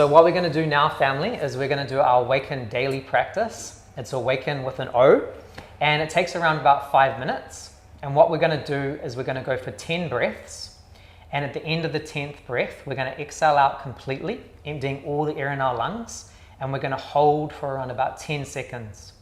So what we're going to do now, family, is we're going to do our Awaken daily practice. It's Awaken with an O, and it takes around about 5 minutes. And what we're going to do is we're going to go for 10 breaths. And at the end of the 10th breath, we're going to exhale out completely, emptying all the air in our lungs. And we're going to hold for around about 10 seconds.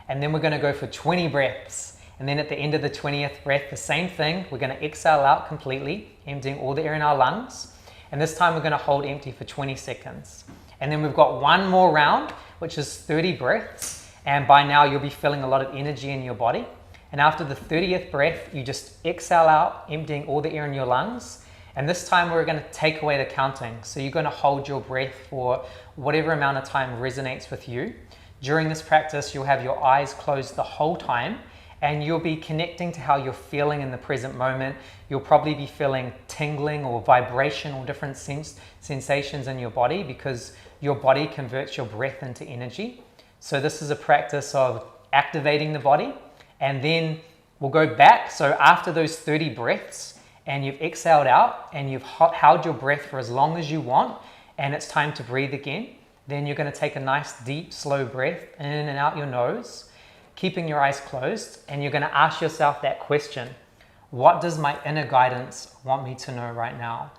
And then we're going to go for 20 breaths. And then at the end of the 20th breath, the same thing. We're going to exhale out completely, emptying all the air in our lungs. And this time we're going to hold empty for 20 seconds. And then we've got one more round, which is 30 breaths. And by now you'll be feeling a lot of energy in your body. And after the 30th breath, you just exhale out, emptying all the air in your lungs. And this time we're going to take away the counting. So you're going to hold your breath for whatever amount of time resonates with you. During this practice, you'll have your eyes closed the whole time. And you'll be connecting to how you're feeling in the present moment. You'll probably be feeling tingling or vibration or different sensations in your body because your body converts your breath into energy. So this is a practice of activating the body. And then we'll go back. So after those 30 breaths and you've exhaled out and you've held your breath for as long as you want and it's time to breathe again, then you're going to take a nice deep slow breath in and out your nose, keeping your eyes closed, and you're going to ask yourself that question: what does my inner guidance want me to know right now?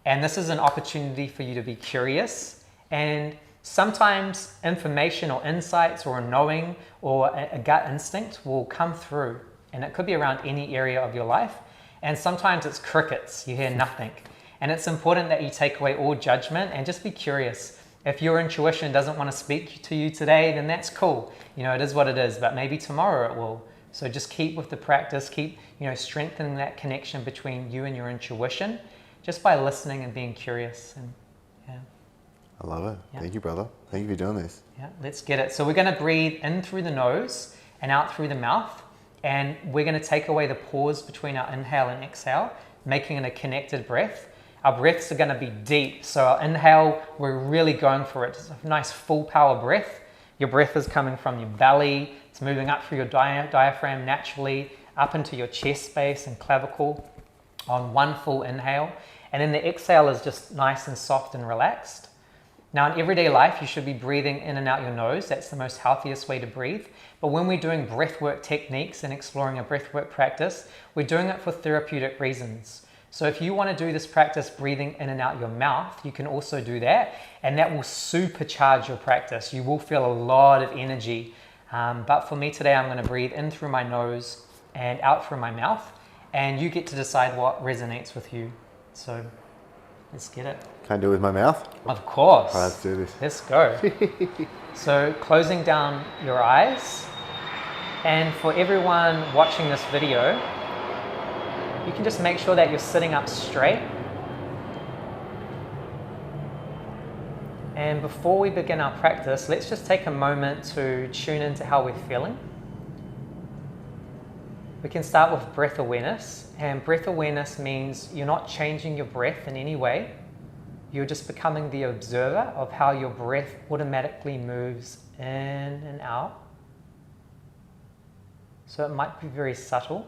And this is an opportunity for you to be curious, and sometimes information or insights or a knowing or a gut instinct will come through, and it could be around any area of your life, and sometimes it's crickets, you hear nothing. And it's important that you take away all judgment and just be curious. If your intuition doesn't want to speak to you today, then that's cool. You know, it is what it is, but maybe tomorrow it will. So just keep with the practice, keep, strengthening that connection between you and your intuition just by listening and being curious. And yeah. I love it. Yeah. Thank you, brother. Thank you for doing this. Yeah, let's get it. So we're going to breathe in through the nose and out through the mouth. And we're going to take away the pause between our inhale and exhale, making it a connected breath. Our breaths are going to be deep. So our inhale, we're really going for it. It's a nice full power breath. Your breath is coming from your belly. It's moving up through your diaphragm naturally, up into your chest space and clavicle on one full inhale. And then the exhale is just nice and soft and relaxed. Now in everyday life, you should be breathing in and out your nose. That's the most healthiest way to breathe. But when we're doing breathwork techniques and exploring a breathwork practice, we're doing it for therapeutic reasons. So if you want to do this practice breathing in and out your mouth, you can also do that, and that will supercharge your practice. You will feel a lot of energy. But for me today, I'm going to breathe in through my nose and out through my mouth, and you get to decide what resonates with you. So let's get it. Can I do it with my mouth? Of course. All right, let's do this. Let's go. So closing down your eyes, and for everyone watching this video, you can just make sure that you're sitting up straight. And before we begin our practice, let's just take a moment to tune into how we're feeling. We can start with breath awareness, and breath awareness means you're not changing your breath in any way. You're just becoming the observer of how your breath automatically moves in and out. So it might be very subtle,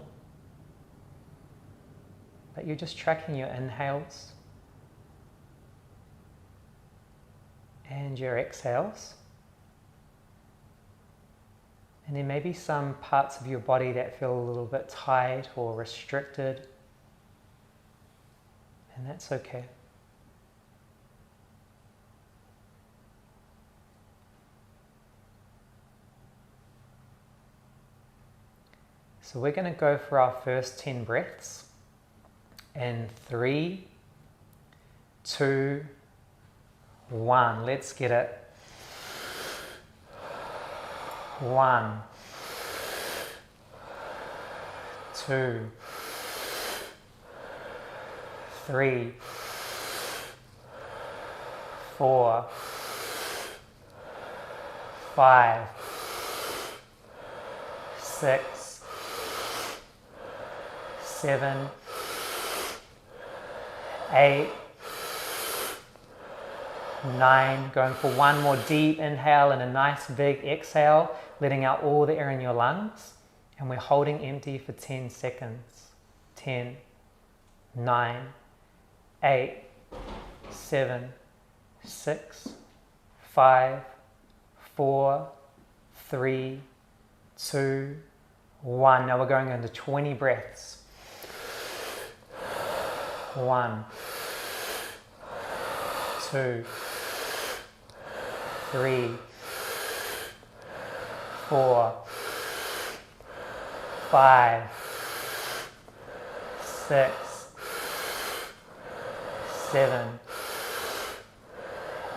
but you're just tracking your inhales and your exhales. And there may be some parts of your body that feel a little bit tight or restricted, and that's okay. So we're going to go for our first 10 breaths. In 3, 2, 1. Let's get it. 1, 2, 3, 4, 5, 6, 7, 8, 9, going for one more deep inhale and a nice big exhale, letting out all the air in your lungs, and we're holding empty for 10 seconds. 10, 9, 8, 7, 6, 5, 4, 3, 2, 1. Now we're going into 20 breaths. 1, 2, 3, 4, 5, 6, 7,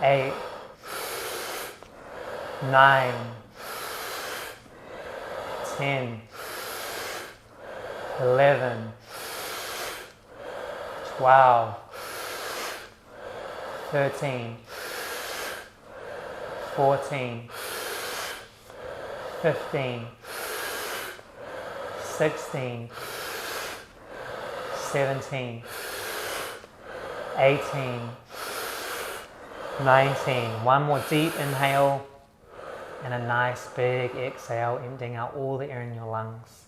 8, 9, 10, 11, 12, 13, 14, 15, 16, 17, 18, 19. One more deep inhale and a nice big exhale, emptying out all the air in your lungs.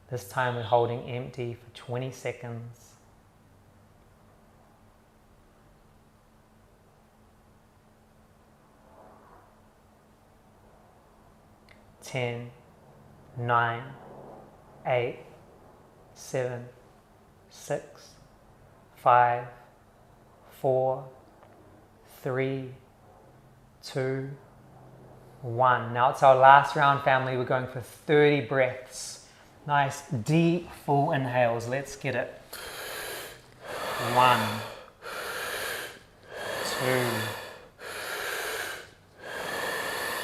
This time we're holding empty for 20 seconds. Ten, 9, 8, 7, 6, 5, 4, 3, 2, 1. Now it's our last round, family. We're going for 30 breaths. Nice, deep, full inhales. Let's get it. 1, 2,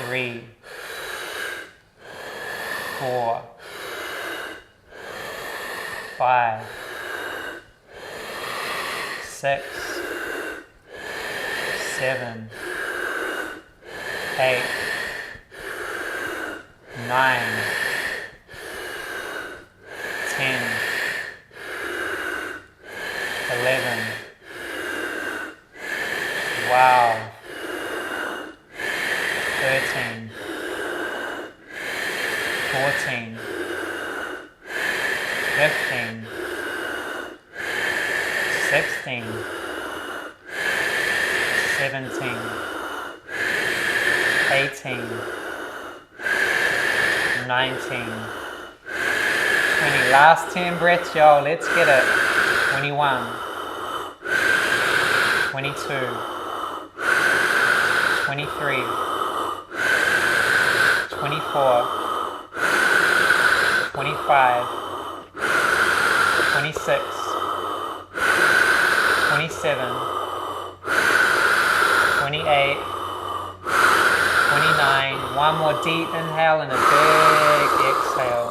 3, 4, 5, 6, 7, 8, 9, 10, 11, 12, 13, 14, 15, 16, 17, 18, 19, 20. Last 10 breaths, y'all. Let's get it. 21, 22, 23, 24, 25, 26, 27, 28, 29. One more deep inhale and a big exhale.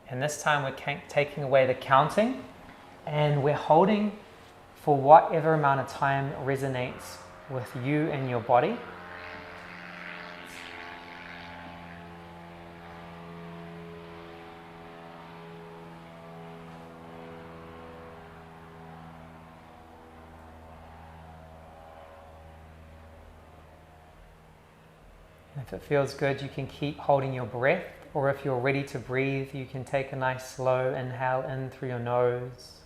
And this time we're taking away the counting and we're holding for whatever amount of time resonates with you and your body. If it feels good, you can keep holding your breath, or if you're ready to breathe, you can take a nice slow inhale in through your nose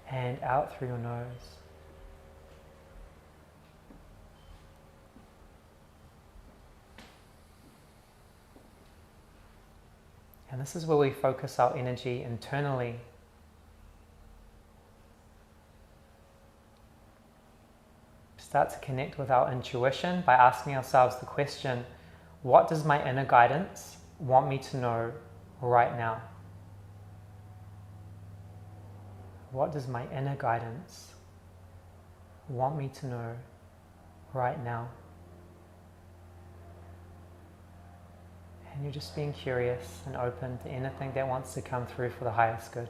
and out through your nose. And this is where we focus our energy internally. Start to connect with our intuition by asking ourselves the question, what does my inner guidance want me to know right now? What does my inner guidance want me to know right now? And you're just being curious and open to anything that wants to come through for the highest good.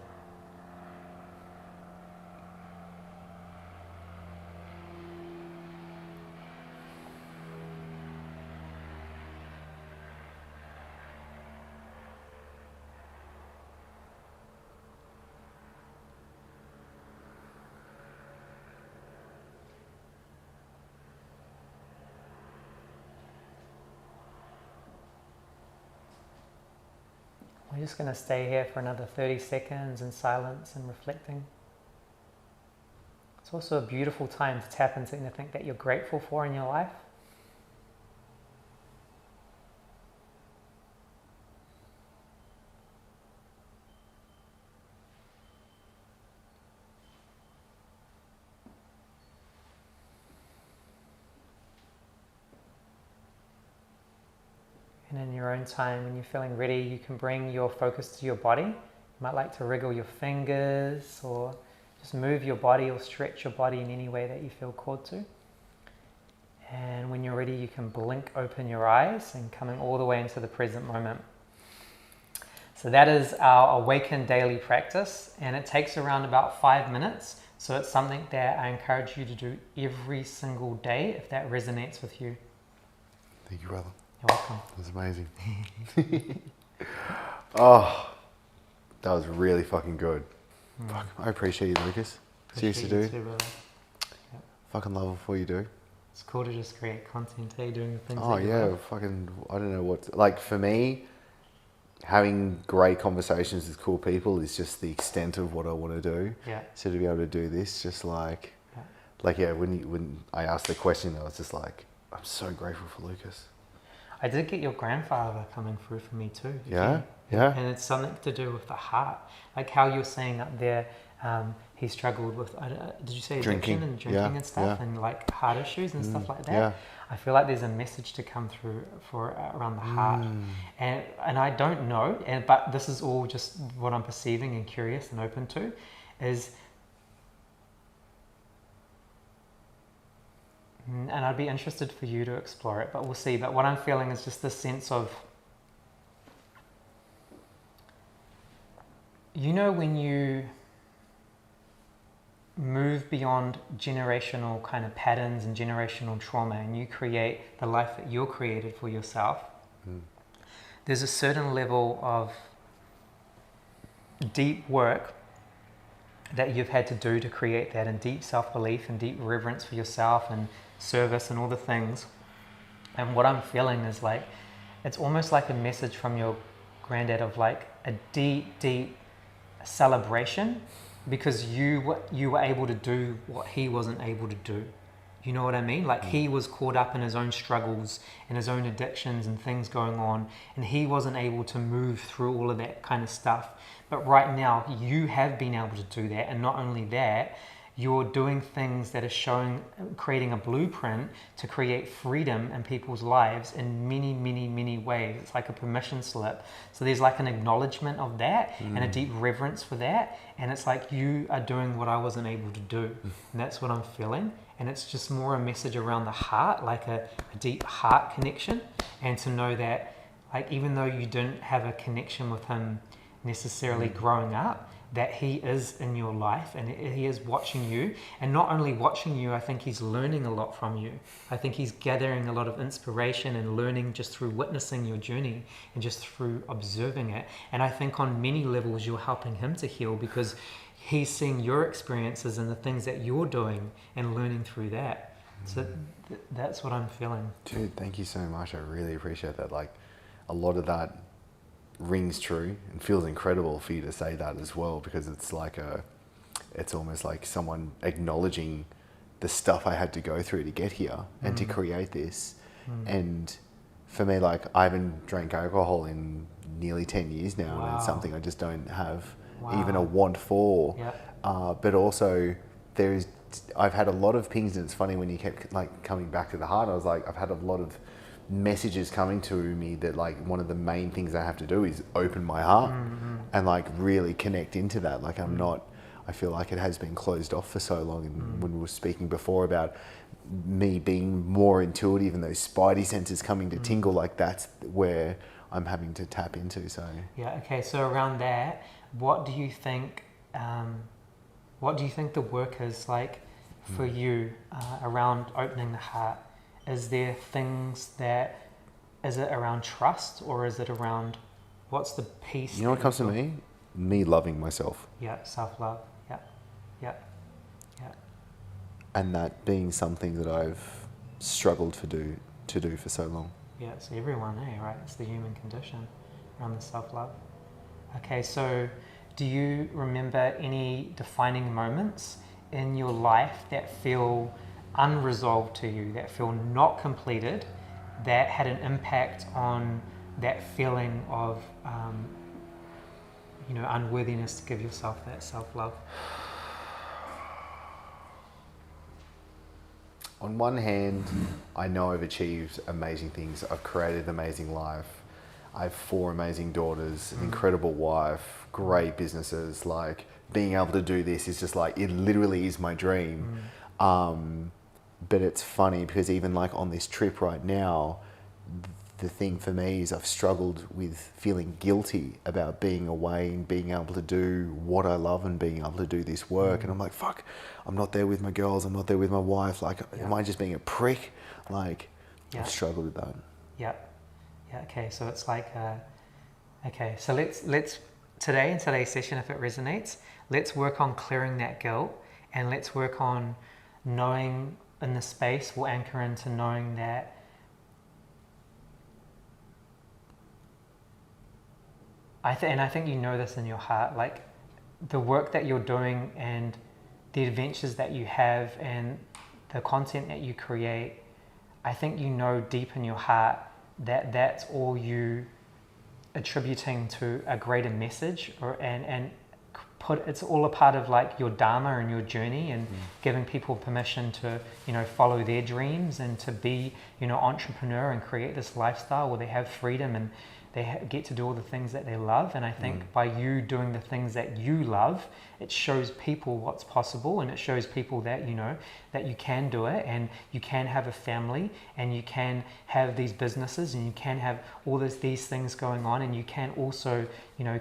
We're just going to stay here for another 30 seconds in silence and reflecting. So It's also a beautiful time to tap into anything that you're grateful for in your life. And in your own time, when you're feeling ready, you can bring your focus to your body. You might like to wriggle your fingers or just move your body or stretch your body in any way that you feel called to. And when you're ready, you can blink open your eyes and coming all the way into the present moment. So that is our Awaken Daily practice, and it takes around about 5 minutes. So it's something that I encourage you to do every single day if that resonates with you. Thank you, brother. You're welcome. That was amazing. Oh, that was really fucking good. Fuck, I appreciate you, Lukis. Seriously, dude. Too, brother. Yep. Fucking love what you do. It's cool to just create content, hey, doing the things Oh that you yeah, love. fucking, I don't know what, like for me, having great conversations with cool people is just the extent of what I want to do. Yeah. So to be able to do this, just like, when I asked the question, I was just like, I'm so grateful for Lukis. I did get your grandfather coming through for me too. Yeah, yeah. And it's something to do with the heart. Like how you were saying up there, he struggled with, did you say addiction and drinking and stuff and like heart issues and stuff like that? Yeah. I feel like there's a message to come through for around the heart. And I don't know, but this is all just what I'm perceiving and curious and open to, is, and I'd be interested for you to explore it, but we'll see. But what I'm feeling is just this sense of, you know, when you move beyond generational kind of patterns and generational trauma and you create the life that you're created for yourself, there's a certain level of deep work that you've had to do to create that, and deep self-belief and deep reverence for yourself and service and all the things. And what I'm feeling is like, it's almost like a message from your granddad of like a deep, deep celebration, because you were able to do what he wasn't able to do. You know what I mean? Like he was caught up in his own struggles and his own addictions and things going on, and he wasn't able to move through all of that kind of stuff. But right now you have been able to do that, and not only that, you're doing things that are creating a blueprint to create freedom in people's lives in many, many, many ways. It's like a permission slip. So there's like an acknowledgement of that and a deep reverence for that. And it's like, you are doing what I wasn't able to do. And that's what I'm feeling. And it's just more a message around the heart, like a deep heart connection. And to know that, like, even though you didn't have a connection with him necessarily growing up, that he is in your life and he is watching you. And not only watching you, I think he's learning a lot from you. I think he's gathering a lot of inspiration and learning just through witnessing your journey and just through observing it. And I think on many levels you're helping him to heal, because he's seeing your experiences and the things that you're doing and learning through that. So that's what I'm feeling. Dude, thank you so much. I really appreciate that. Like, a lot of that rings true and feels incredible for you to say that as well, because it's like it's almost like someone acknowledging the stuff I had to go through to get here and to create this. And for me, like, I haven't drank alcohol in nearly 10 years now, and it's something I just don't have even a want for. But also I've had a lot of pings, and it's funny when you kept like coming back to the heart, I was like, I've had a lot of messages coming to me that like one of the main things I have to do is open my heart and like really connect into that. Like I feel like it has been closed off for so long. And when we were speaking before about me being more intuitive and those spidey senses coming to tingle, like that's where I'm having to tap into. So yeah, okay. So around that, what do you think the work is like for you around opening the heart? Is there things that, is it around trust, or is it around, what's the piece? You know what comes to me? Me loving myself. Yeah, self-love. Yeah. And that being something that I've struggled to do for so long. Yeah, it's everyone, right? It's the human condition around the self-love. Okay, so do you remember any defining moments in your life that feel unresolved to you, that feel not completed, that had an impact on that feeling of unworthiness to give yourself that self-love? On one hand, I know I've achieved amazing things. I've created an amazing life. I have 4 amazing daughters, an incredible wife, great businesses. Like, being able to do this is just like, it literally is my dream. But it's funny because even like on this trip right now, the thing for me is I've struggled with feeling guilty about being away and being able to do what I love and being able to do this work. And I'm like, fuck, I'm not there with my girls. I'm not there with my wife. Like, am I just being a prick? Like, I've struggled with that. Yeah. Okay. So it's like, okay. So let's today, in today's session, if it resonates, let's work on clearing that guilt, and let's work on knowing in the space. We'll anchor into knowing that I think you know this in your heart, like the work that you're doing and the adventures that you have and the content that you create, I think you know deep in your heart that that's all you attributing to a greater message, and it's all a part of like your dharma and your journey, and giving people permission to follow their dreams and to be entrepreneur and create this lifestyle where they have freedom and they get to do all the things that they love. And I think by you doing the things that you love, it shows people what's possible, and it shows people that that you can do it, and you can have a family, and you can have these businesses, and you can have all these things going on, and you can also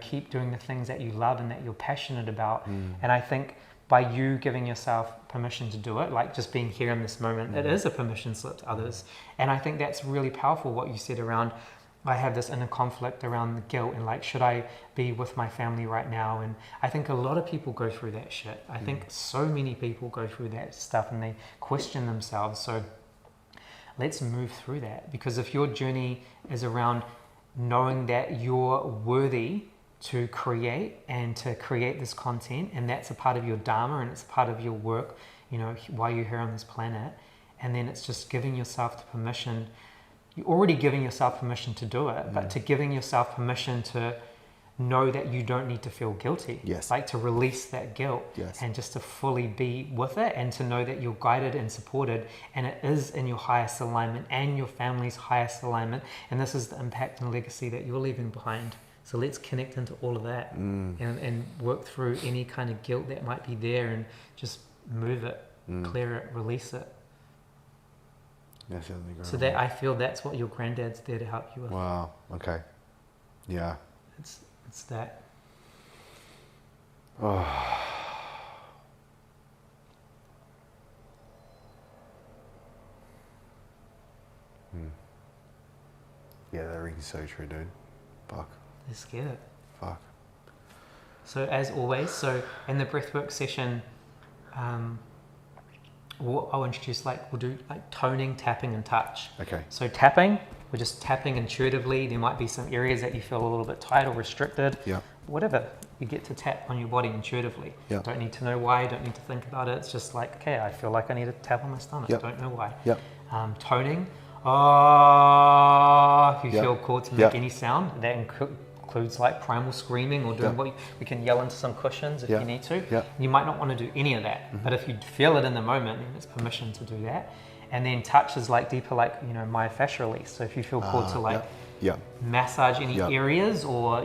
keep doing the things that you love and that you're passionate about. And I think by you giving yourself permission to do it, like just being here in this moment, it is a permission slip to others. And I think that's really powerful, what you said around, I have this inner conflict around the guilt and like, should I be with my family right now? And I think a lot of people go through that shit. I think so many people go through that stuff and they question themselves. So let's move through that, because if your journey is around knowing that you're worthy to create and to create this content, and that's a part of your dharma and it's a part of your work, while you're here on this planet, and then it's just giving yourself the permission. You're already giving yourself permission to do it, but to giving yourself permission to know that you don't need to feel guilty. Yes. Like to release that guilt, and just to fully be with it, and to know that you're guided and supported, and it is in your highest alignment and your family's highest alignment, and this is the impact and legacy that you're leaving behind. So let's connect into all of that and work through any kind of guilt that might be there, and just move it, clear it, release it. So that I feel that's what your granddad's there to help you with. Wow. Okay. Yeah. It's that. Oh. Yeah, that rings so true, dude. Fuck. Let's get it. Fuck. So as always, in the breathwork session, I'll introduce we'll do toning, tapping, and touch. Okay. So tapping, we're just tapping intuitively. There might be some areas that you feel a little bit tight or restricted. Yeah. Whatever, you get to tap on your body intuitively. Yeah. Don't need to know why, don't need to think about it. It's just like, okay, I feel like I need to tap on my stomach. Yep. Don't know why. Yep. Toning, if you feel called to make any sound, that includes like primal screaming or doing we can yell into some cushions if you need to. You might not want to do any of that, but if you feel it in the moment, then it's permission to do that. And then touch is like deeper, myofascial release. So if you feel called to massage any areas or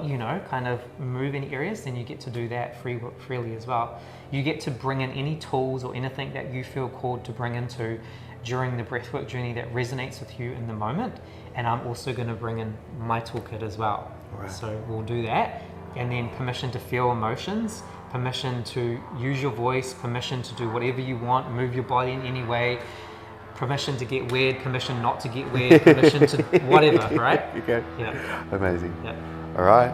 kind of move any areas, then you get to do that freely as well. You get to bring in any tools or anything that you feel called to bring into during the breathwork journey that resonates with you in the moment. And I'm also going to bring in my toolkit as well. Right. So we'll do that. And then permission to feel emotions, permission to use your voice, permission to do whatever you want, move your body in any way, permission to get weird, permission not to get weird, permission to whatever, right? Okay. Yeah. Amazing. Yeah. All right.